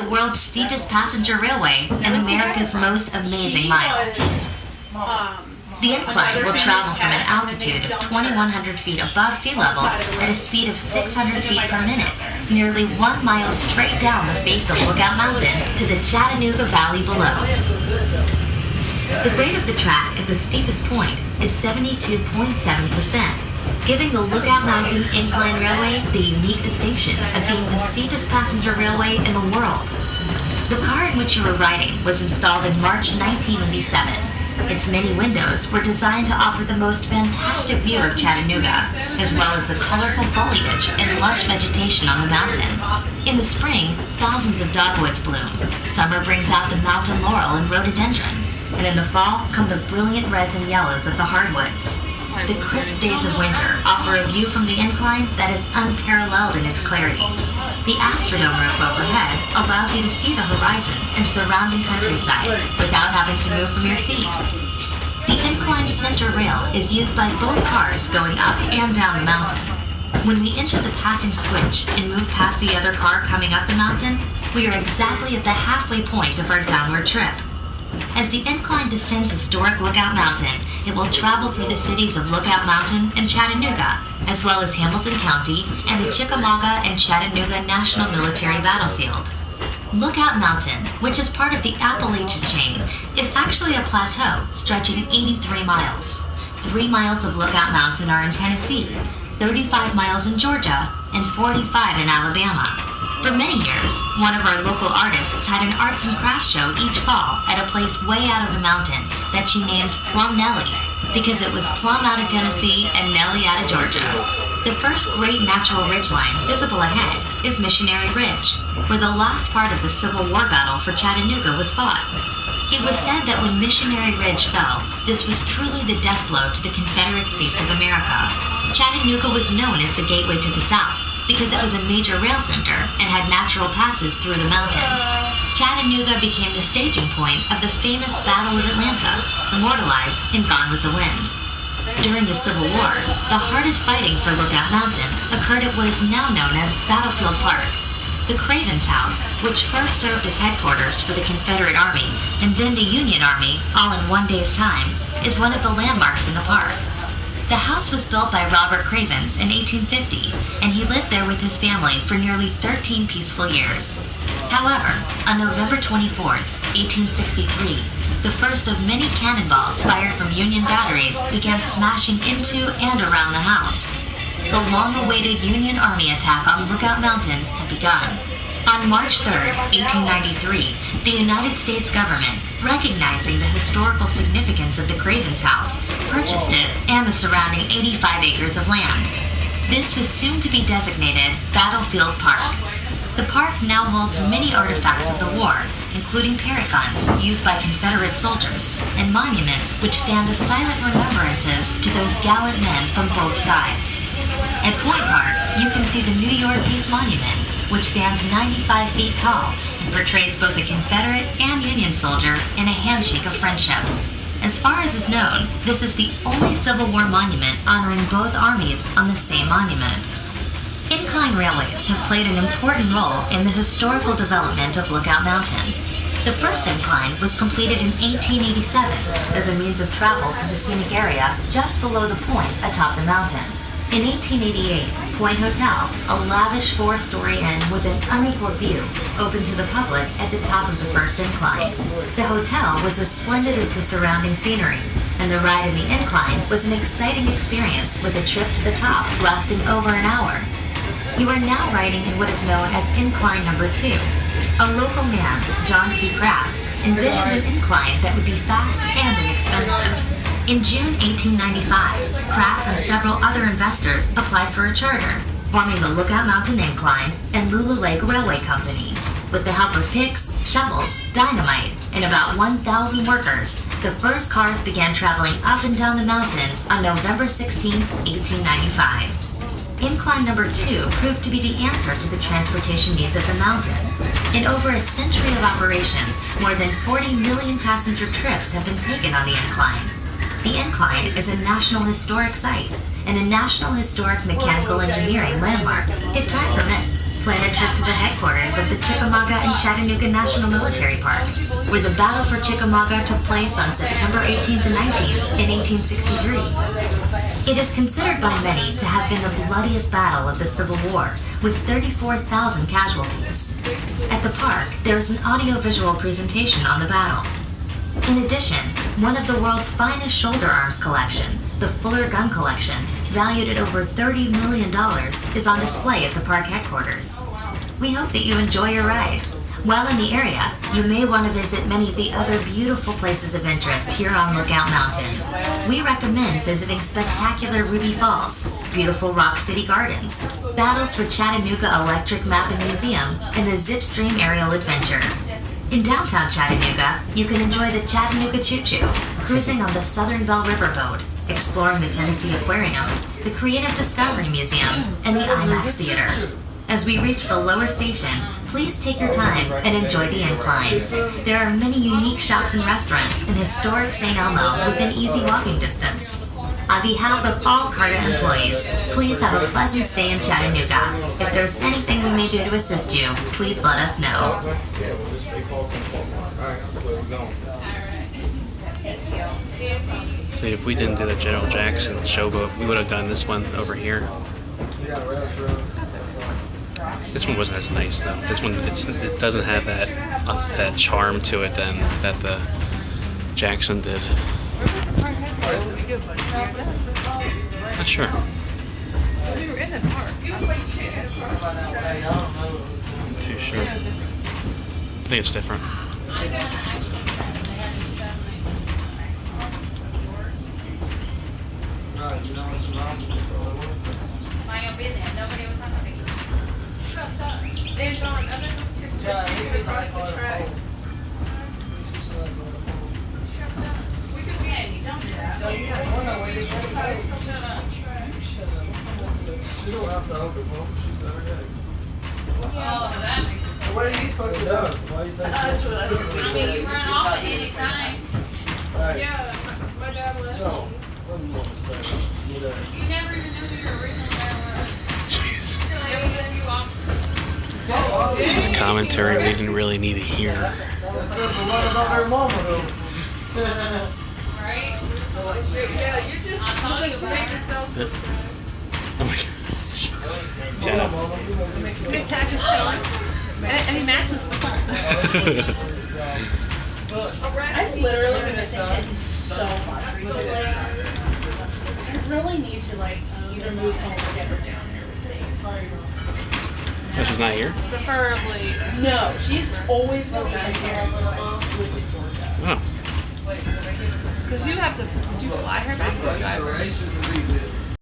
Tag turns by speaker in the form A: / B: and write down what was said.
A: the world's steepest passenger railway and America's most amazing mile. The incline will travel from an altitude of 2,100 feet above sea level at a speed of 600 feet per minute, nearly 1 mile straight down the face of Lookout Mountain to the Chattanooga Valley below. The grade of the track at the steepest point is 72.7%, giving the Lookout Mountain Incline Railway the unique distinction of being the steepest passenger railway in the world. The car in which you were riding was installed in March 1987. Its many windows were designed to offer the most fantastic view of Chattanooga, as well as the colorful foliage and lush vegetation on the mountain. In the spring, thousands of dogwoods bloom. Summer brings out the mountain laurel and rhododendron, and in the fall come the brilliant reds and yellows of the hardwoods. The crisp days of winter offer a view from the incline that is unparalleled in its clarity. The Astrodome roof overhead allows you to see the horizon and surrounding countryside without having to move from your seat. The incline center rail is used by both cars going up and down the mountain. When we enter the passing switch and move past the other car coming up the mountain, we are exactly at the halfway point of our downward trip. As the incline descends historic Lookout Mountain, it will travel through the cities of Lookout Mountain and Chattanooga, as well as Hamilton County and the Chickamauga and Chattanooga National Military Battlefield. Lookout Mountain, which is part of the Appalachian chain, is actually a plateau stretching 83 miles. 3 miles of Lookout Mountain are in Tennessee, 35 miles in Georgia, and 45 in Alabama. For many years, one of our local artists had an arts and crafts show each fall at a place way out of the mountain that she named Plum Nellie, because it was Plum out of Tennessee and Nellie out of Georgia. The first great natural ridgeline visible ahead is Missionary Ridge, where the last part of the Civil War battle for Chattanooga was fought. It was said that when Missionary Ridge fell, this was truly the death blow to the Confederate States of America. Chattanooga was known as the gateway to the South, because it was a major rail center and had natural passes through the mountains. Chattanooga became the staging point of the famous Battle of Atlanta, immortalized in Gone with the Wind. During the Civil War, the hardest fighting for Lookout Mountain occurred at what is now known as Battlefield Park. The Craven's House, which first served as headquarters for the Confederate Army and then the Union Army, all in one day's time, is one of the landmarks in the park. The house was built by Robert Cravens in 1850, and he lived there with his family for nearly 13 peaceful years. However, on November 24, 1863, the first of many cannonballs fired from Union batteries began smashing into and around the house. The long-awaited Union Army attack on Lookout Mountain had begun. On March 3, 1893, the United States government, recognizing the historical significance of the Cravens House, purchased it and the surrounding 85 acres of land. This was soon to be designated Battlefield Park. The park now holds many artifacts of the war, including parrot guns used by Confederate soldiers, and monuments which stand as silent remembrances to those gallant men from both sides. At Point Park, you can see the New York Peace Monument, which stands 95 feet tall and portrays both a Confederate and Union soldier in a handshake of friendship. As far as is known, this is the only Civil War monument honoring both armies on the same monument. Incline railways have played an important role in the historical development of Lookout Mountain. The first incline was completed in 1887 as a means of travel to the scenic area just below the point atop the mountain. In 1888, Point Hotel, a lavish 4-story inn with an unequaled view, opened to the public at the top of the first incline. The hotel was as splendid as the surrounding scenery, and the ride in the incline was an exciting experience with a trip to the top lasting over an hour. You are now riding in what is known as Incline Number 2. A local man, John T. Crass, envisioned an incline that would be fast and inexpensive. In June 1895, Crass and several other investors applied for a charter, forming the Lookout Mountain Incline and Lula Lake Railway Company. With the help of picks, shovels, dynamite, and about 1,000 workers, the first cars began traveling up and down the mountain on November 16, 1895. Incline Number 2 proved to be the answer to the transportation needs of the mountain. In over a century of operation, more than 40 million passenger trips have been taken on the incline. The Incline is a National Historic Site and a National Historic Mechanical Engineering landmark. If time permits, plan a trip to the headquarters of the Chickamauga and Chattanooga National Military Park, where the Battle for Chickamauga took place on September 18th and 19th in 1863. It is considered by many to have been the bloodiest battle of the Civil War, with 34,000 casualties. At the park, there is an audio-visual presentation on the battle. In addition, one of the world's finest shoulder arms collection, the Fuller Gun Collection, valued at over $30 million, is on display at the park headquarters. We hope that you enjoy your ride. While in the area, you may want to visit many of the other beautiful places of interest here on Lookout Mountain. We recommend visiting spectacular Ruby Falls, beautiful Rock City Gardens, Battles for Chattanooga Electric Map and Museum, and the Zipstream Aerial Adventure. In downtown Chattanooga, you can enjoy the Chattanooga Choo Choo, cruising on the Southern Belle River Boat, exploring the Tennessee Aquarium, the Creative Discovery Museum, and the IMAX Theater. As we reach the lower station, please take your time and enjoy the Incline. There are many unique shops and restaurants in historic St. Elmo within easy walking distance. On behalf of all CARTA employees, please have a pleasant stay in Chattanooga. If there's anything we may do to assist you, please let us know.
B: See, if we didn't do the General Jackson Showboat, we would have done this one over here. This one wasn't as nice though. This one, it doesn't have that charm to it then that the Jackson did. Not sure.
C: We were in the park.
B: Not too sure. I think it's different.
C: Nobody was talking. Shut up. They're gone. Other than across the track. Shut up. We could be any. Don't do that. No, you have one way to shut up. Shut up. She don't have to open home. She's better dead. Oh, that makes sense. What are you supposed to do? Why do you think that's what I mean, you run off at any time. Yeah, my dad left. No. You never even knew who your original dad was.
B: This is commentary we didn't really need to hear.
C: Right? Yeah, you just make yourself look
B: Oh my gosh. Shut up.
C: Big Tack is chilling. And he matches the part.
D: I've literally been missing kittens so much recently. I really need to either move home or get her down here with me.
B: Oh, she's not here?
D: Preferably. No, she's always lived with my parents since I lived in Georgia.
B: Oh.
C: Because you have to, did you fly